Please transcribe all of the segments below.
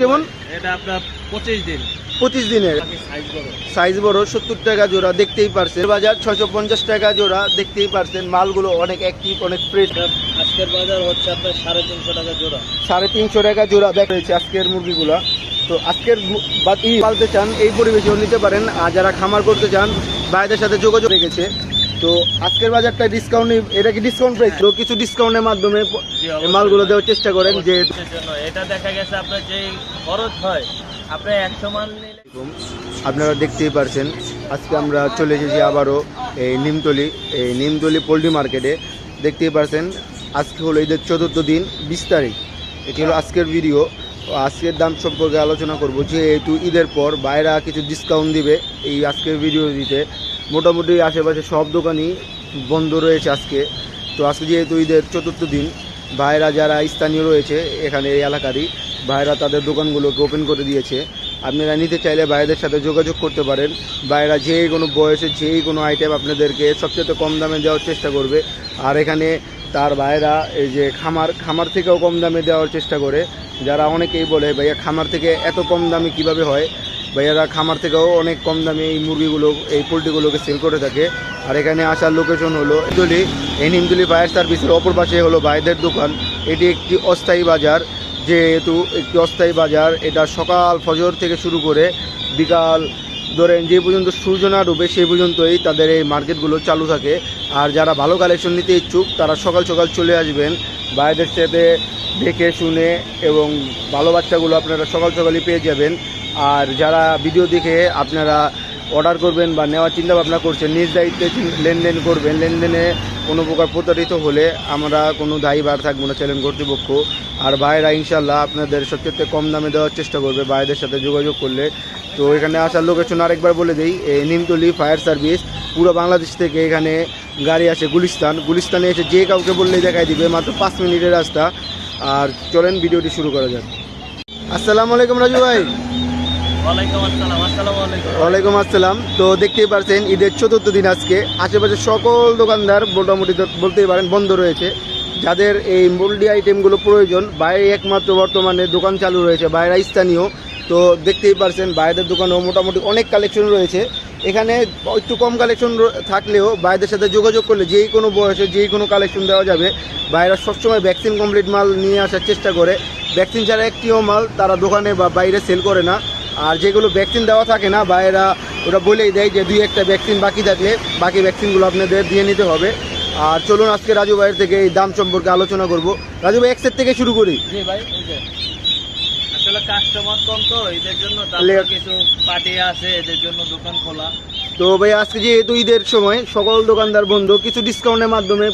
কেমন এটা আপনার 25 দিন 25 দিনের সাইজ বড় 70 টাকা জোড়া দেখতেই পারছেন। বাজার 650 টাকা জোড়া দেখতেই পারছেন। মালগুলো অনেক অ্যাক্টিভ, অনেক ফ্রেশ। আজকের বাজার হচ্ছে আপনার 350 টাকা জোড়া। 350 টাকা জোড়া ব্যাক রয়েছে আজকের মুরগিগুলা। তো আজকের পালতে চান এই পরিবেশেও নিতে পারেন, আর যারা খামার করতে চান ভাইদের সাথে যোগাযোগ রেখেছে। তো আজকের বাজারটা ডিসকাউন্ট, এটা কি ডিসকাউন্ট প্রাইস? তো কিছু ডিসকাউন্টের মাধ্যমে মালগুলো দেওয়ার চেষ্টা করেন। যে এটা দেখা গেছে আপনার যে খরচ হয় আপনি 100 মাল নিলে আপনারা দেখতেই পারছেন। আজকে আমরা চলে এসেছি আবারও এই নিমতলি পোল্ট্রি মার্কেটে। দেখতেই পারছেন আজকে হলো ঈদের 4th দিন 20 তারিখ। এটি হলো আজকের ভিডিও। আজকের দাম সম্পর্কে আলোচনা করব, যেহেতু ঈদের পর বাইরা কিছু ডিসকাউন্ট দিবে এই আজকের ভিডিও দিতে। মোটামুটি আশেপাশে সব দোকানই বন্ধ রয়েছে আজকে। তো আজকে যেহেতু ঈদের 4th দিন, ভাইরা যারা স্থানীয় রয়েছে এখানে এই এলাকারই ভাইরা তাদের দোকানগুলোকে ওপেন করে দিয়েছে। আপনারা নিতে চাইলে ভাইদের সাথে যোগাযোগ করতে পারেন। ভাইরা যে কোনো বয়সে যেই কোনো আইটেম আপনাদেরকে সবচেয়ে কম দামে দেওয়ার চেষ্টা করবে। আর এখানে তার ভাইরা এই যে খামার থেকেও কম দামে দেওয়ার চেষ্টা করে। যারা অনেকেই বলে ভাইয়া খামার থেকে এত কম দামে কিভাবে হয়, ভাইয়ারা খামার থেকেও অনেক কম দামে এই মুরগিগুলো, এই পোলট্রিগুলোকে সেল করে থাকে। আর এখানে আসার লোকেশন হলো নিমতলি ফায়ার সার্ভিসের অপর পাশে হলো ভাইদের দোকান। এটি একটি অস্থায়ী বাজার। যেহেতু একটি অস্থায়ী বাজার, এটা সকাল ফজর থেকে শুরু করে বিকাল ধরেন যে পর্যন্ত সূর্য না ডুবে সেই পর্যন্তই তাদের এই মার্কেটগুলো চালু থাকে। আর যারা ভালো কালেকশন নিতে ইচ্ছুক তারা সকাল সকাল চলে আসবেন। ভাইদের সাথে দেখে শুনে এবং ভালো বাচ্চাগুলো আপনারা সকাল সকালই পেয়ে যাবেন। আর যারা ভিডিও দেখে আপনারা অর্ডার করবেন বা নেওয়ার চিন্তা ভাবনা করছেন, নিজ দায়িত্বে লেনদেন করবেন। লেনদেনে কোনো প্রকার প্রতারিত হলে আমরা কোনো দায়ীভার থাকবো না, চ্যানেল কর্তৃপক্ষ। আর ভাইরা ইনশাল্লাহ আপনাদের সবচেয়ে কম দামে দেওয়ার চেষ্টা করবে ভাইদের সাথে যোগাযোগ করলে। তো এখানে আসার লোকেশন আরেকবার বলে দিই, এই নিমতলি ফায়ার সার্ভিস। পুরো বাংলাদেশ থেকে এখানে গাড়ি আসে গুলিস্তানে এসে যে কাউকে বললেই দেখাই দিবে, মাত্র 5 মিনিটের রাস্তা। আর চলেন ভিডিওটি শুরু করা যাক। আসসালামু আলাইকুম রাজু ভাই। ওয়ালাইকুম আসসালাম। তো দেখতেই পারছেন ঈদের 4th দিন আজকে। আশেপাশে সকল দোকানদার মোটামুটি বলতেই পারেন বন্ধ রয়েছে। যাদের এই পোল্ট্রি আইটেমগুলো প্রয়োজন, বাইরে একমাত্র বর্তমানে দোকান চালু রয়েছে, বাইরে স্থানীয়। তো দেখতেই পারছেন বাইরের দোকানেও মোটামুটি অনেক কালেকশন রয়েছে। এখানে একটু কম কালেকশন থাকলেও বাইরের সাথে যোগাযোগ করলে যেই কোনো বয়সে যেই কোনো কালেকশন দেওয়া যাবে। বাইরে সবসময় ভ্যাকসিন কমপ্লিট মাল নিয়ে আসার চেষ্টা করে। ভ্যাকসিন ছাড়া একটিও মাল তারা দোকানে বা বাইরে সেল করে না। আর যেগুলো ভ্যাকসিন দেওয়া থাকে না, বাইরা ওরা বলেই দেয় যে 2-1টা ভ্যাকসিন বাকি থাকলে বাকি ভ্যাকসিনগুলো আপনাদের দিয়ে নিতে হবে। আর চলুন আজকে রাজু ভাইয়ের থেকে এই দাম সম্পর্কে আলোচনা করব। রাজু ভাই, এক সেট থেকে শুরু করি। জি ভাই, আসলে কাস্টমার কম তো এদের জন্য কিছু পার্টি আছে, এদের জন্য দোকান খোলা। তো ভাই আজকে যেহেতু ঈদের সময় সকল দোকানদার বন্ধ, কিছু ডিসকাউন্টের মাধ্যমে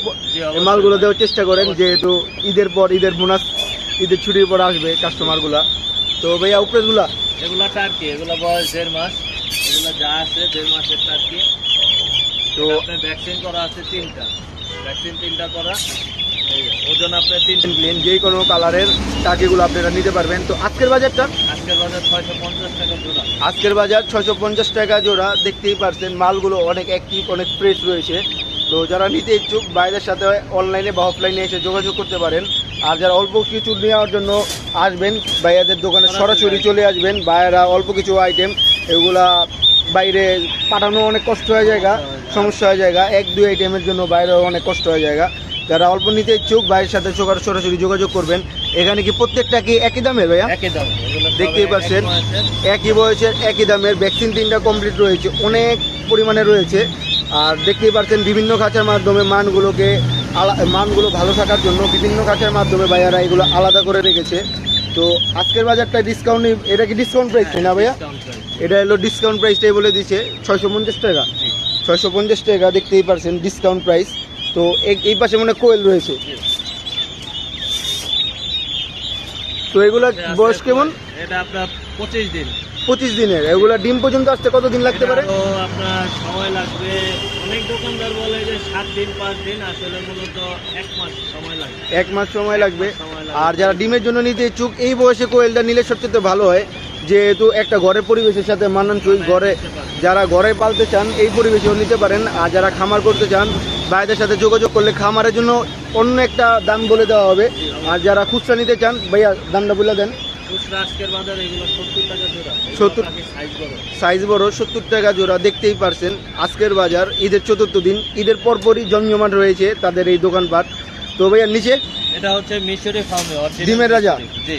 মালগুলো দেওয়ার চেষ্টা করেন। যেহেতু ঈদের পর ঈদের বোনাস, ঈদের ছুটির পর আসবে কাস্টমারগুলা। তো ভাইয়া উপরেগুলা এগুলা টার্কি, এগুলা বয়স 1.5 মাস। এগুলা যা আছে 1.5 মাসের টার্কি। তো আপনার ভ্যাকসিন করা আছে 3টা, ভ্যাকসিন 3টা করা। ওজন আপনার 3 প্লেন যে কোনো কালারের টার্কিগুলো আপনারা নিতে পারবেন। তো আজকের বাজারটা, আজকের বাজার 650 টাকা জোড়া। আজকের বাজার 650 টাকা জোড়া দেখতেই পারছেন। মালগুলো অনেক অ্যাক্টিভ, অনেক ফ্রেশ রয়েছে। তো যারা নিতে ইচ্ছুক ভাইদের সাথে অনলাইনে বা অফলাইনে এসে যোগাযোগ করতে পারেন। আর যারা অল্প কিছু নেওয়ার জন্য আসবেন ভাইয়াদের দোকানে সরাসরি চলে আসবেন। ভাইয়েরা অল্প কিছু আইটেম এগুলা বাইরে পাঠানো অনেক কষ্ট হয়ে জায়গা, সমস্যা হয়ে জায়গা। 1-2 আইটেমের জন্য বাইরেও অনেক কষ্ট হয়ে জায়গা। যারা অল্প নিতে ইচ্ছুক ভাইয়ের সাথে সরাসরি যোগাযোগ করবেন। এখানে কি প্রত্যেকটা কি একই দামের ভাইয়া? একই দাম, দেখতেই পাচ্ছেন একই বয়সের একই দামের। ভ্যাকসিন 3টা কমপ্লিট রয়েছে, অনেক পরিমাণে রয়েছে। আর দেখতেই পাচ্ছেন বিভিন্ন খাঁচার মাধ্যমে মানগুলো ভালো থাকার জন্য বিভিন্ন খাঁচার মাধ্যমে ভাইয়ারা এগুলো আলাদা করে রেখেছে। তো আজকের বাজারটা ডিসকাউন্ট, এটা কি ডিসকাউন্ট প্রাইস না ভাইয়া? এটা হলো ডিসকাউন্ট প্রাইসটাই বলে দিচ্ছে 650 টাকা। 650 টাকা দেখতেই পারছেন ডিসকাউন্ট প্রাইস। তো এই পাশে মনে কোয়েল রয়েছে। তো এগুলা বয়স কেমন? এটা আপনার 25 দিন। 25 দিনের। এগুলা ডিম পর্যন্ত আসতে কতদিন লাগতে পারে? তো আপনার সময় লাগবে, অনেক দোকানদার বলে যে 7 দিন 5 দিন, আসলে মূলত 1 মাস সময় লাগবে। 1 মাস সময় লাগবে। আর যারা ডিমের জন্য নিতে ইচ্ছুক এই বয়সে কোয়েলটা নিলে সবচেয়ে ভালো হয়, যেহেতু একটা ঘরের পরিবেশের সাথে মানানসই। যারা ঘরে পালতে চান এই পরিবেশেও নিতে পারেন। আর যারা খামার করতে চান ভাইদের সাথে যোগাযোগ করলে খামারের জন্য অন্য একটা দাম বলে দেওয়া হবে। আর যারা খুচরা নিতে চান ভাইয়া দামটা বলে দেন। খুচরা আজকের বাজার এগুলো 70 টাকা জোড়া। 70 সাইজ বড়। সাইজ বড় 70 টাকা জোড়া। দেখতেই পারছেন আজকের বাজার ঈদের চতুর্থ দিন, ঈদের পরপরই জমজমাট রয়েছে তাদের এই দোকানপাট। তো ভাইয়া নিচে এটা হচ্ছে মিশরি ফার্মে ডিমের রাজা। জি,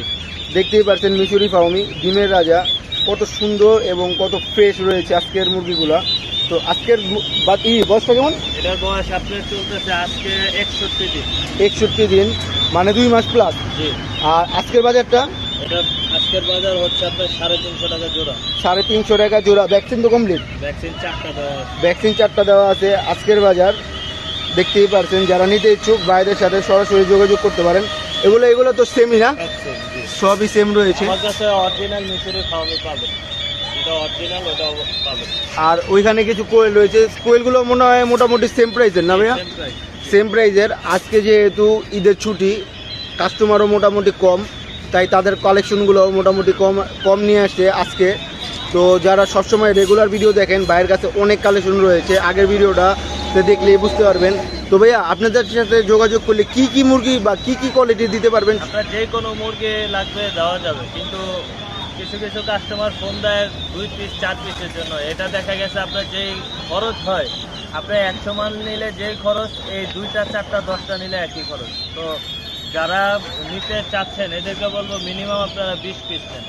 দেখতেই পারছেন মিশরি ফার্মি ডিমের রাজা, কত সুন্দর এবং কত ফ্রেশ রয়েছে আজকের মুরগিগুলা। তো আজকের বয়সটা কেমন? এটার বয়স আপনার চলতেছে আজকে 61 দিন। 61 দিন, মানে 2 মাস প্লাস। জি। আর আজকের বাজারটা এটা আজকের বাজার হচ্ছে আপনার 350 টাকা জোড়া। 350 টাকা জোড়া। ভ্যাকসিন তো কমপ্লিট? ভ্যাকসিন 4টা দেওয়া আছে। ভ্যাকসিন 4টা দেওয়া আছে। আজকের বাজার দেখতেই পারছেন, যারা নিতে ইচ্ছুক ভাইদের সাথে সরাসরি যোগাযোগ করতে পারেন। এগুলো তো সেমই না? একদম, জি। সবই সেম রয়েছে। আমার কাছে অরিজিনাল মিশরি ফার্মে পাবেন, এটা অরিজিনাল, ওটা পাবেন। আর ওইখানে কিছু কোয়েল রয়েছে, কোয়েলগুলো মনে হয় মোটামুটি সেম প্রাইসের না ভাইয়া? Same price। সেম প্রাইজের। আজকে যেহেতু ঈদের ছুটি, কাস্টমারও মোটামুটি কম, তাই তাদের কালেকশনগুলো মোটামুটি কম নিয়ে আসছে আজকে। তো যারা সবসময় রেগুলার ভিডিও দেখেন, ভাইয়ের কাছে অনেক কালেকশন রয়েছে, আগের ভিডিওটা দেখলেই বুঝতে পারবেন। তো ভাইয়া আপনাদের সাথে যোগাযোগ করলে কি কি মুরগি বা কি কি কোয়ালিটি দিতে পারবেন? আপনার যে কোনো মুরগি লাগবে দেওয়া যাবে, কিন্তু কিছু কিছু কাস্টমার ফোন দেয় 2 পিস 4 পিসের জন্য। এটা দেখা গেছে আপনার যেই খরচ হয়, আপনি 100 মাল নিলে যেই খরচ, এই 2টা 4টা 10টা নিলে একই খরচ। তো যারা নিতে চাচ্ছেন এদেরকে বলবো মিনিমাম আপনারা 20 পিস নেন।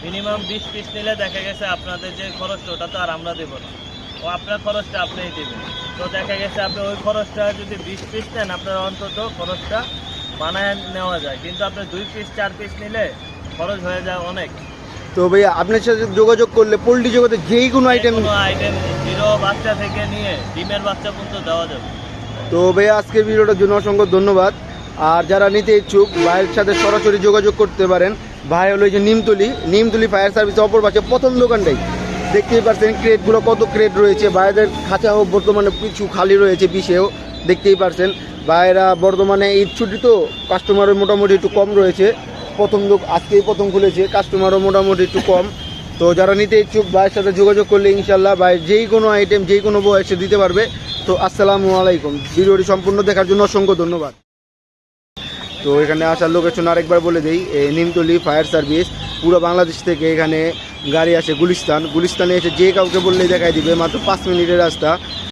মিনিমাম 20 পিস নিলে দেখা গেছে আপনাদের যে খরচটা ওটা তো আর আমরা দেবো না, ও আপনার খরচটা আপনিই দেবেন। তো দেখা গেছে আপনি ওই খরচটা যদি 20 পিস নেন, আপনার অন্তত খরচটা বানায় নেওয়া যায়, কিন্তু আপনি 2 পিস 4 পিস নিলে খরচ হয়ে যায় অনেক। তো ভাইয়া আপনার সাথে যোগাযোগ করলে পোল্ট্রি জগতে যেই কোনো আইটেম, আইটেম জিরো বাচ্চা থেকে নিয়ে ডিমের বাচ্চা পর্যন্ত দেওয়া যাবে। তো ভাইয়া আজকের ভিডিওটার জন্য অসংখ্য ধন্যবাদ। আর যারা নিতে ইচ্ছুক ভাইয়ের সাথে সরাসরি যোগাযোগ করতে পারেন। ভাই হলো এই যে নিমতলি ফায়ার সার্ভিস অপর পাশে প্রথম দোকানটাই। দেখতেই পাচ্ছেন ক্রেটগুলো কত ক্রেট রয়েছে, ভাইদের খাঁচাও বর্তমানে কিছু খালি রয়েছে, বিষেও দেখতেই পারছেন। ভাইয়েরা বর্তমানে ঈদ ছুটি তো কাস্টমারও মোটামুটি একটু কম রয়েছে, আজকেই প্রথম খুলেছে, কাস্টমারও মোটামুটি একটু কম। তো যারা নিতে ইচ্ছুক ভাইয়ের সাথে যোগাযোগ করলে ইনশাল্লাহ ভাই যেই কোনো আইটেম যেই কোনো বয়সে দিতে পারবে। তো আসসালামু আলাইকুম। ভিডিওটি সম্পূর্ণ দেখার জন্য অসংখ্য ধন্যবাদ। তো এখানে আসার লোকেশন আরেকবার বলে দিই, নিমতলি ফায়ার সার্ভিস। পুরো বাংলাদেশ থেকে এখানে গাড়ি আসে গুলিস্তানে এসে যে কাউকে বললেই দেখাই দিবে, মাত্র 5 মিনিটের রাস্তা।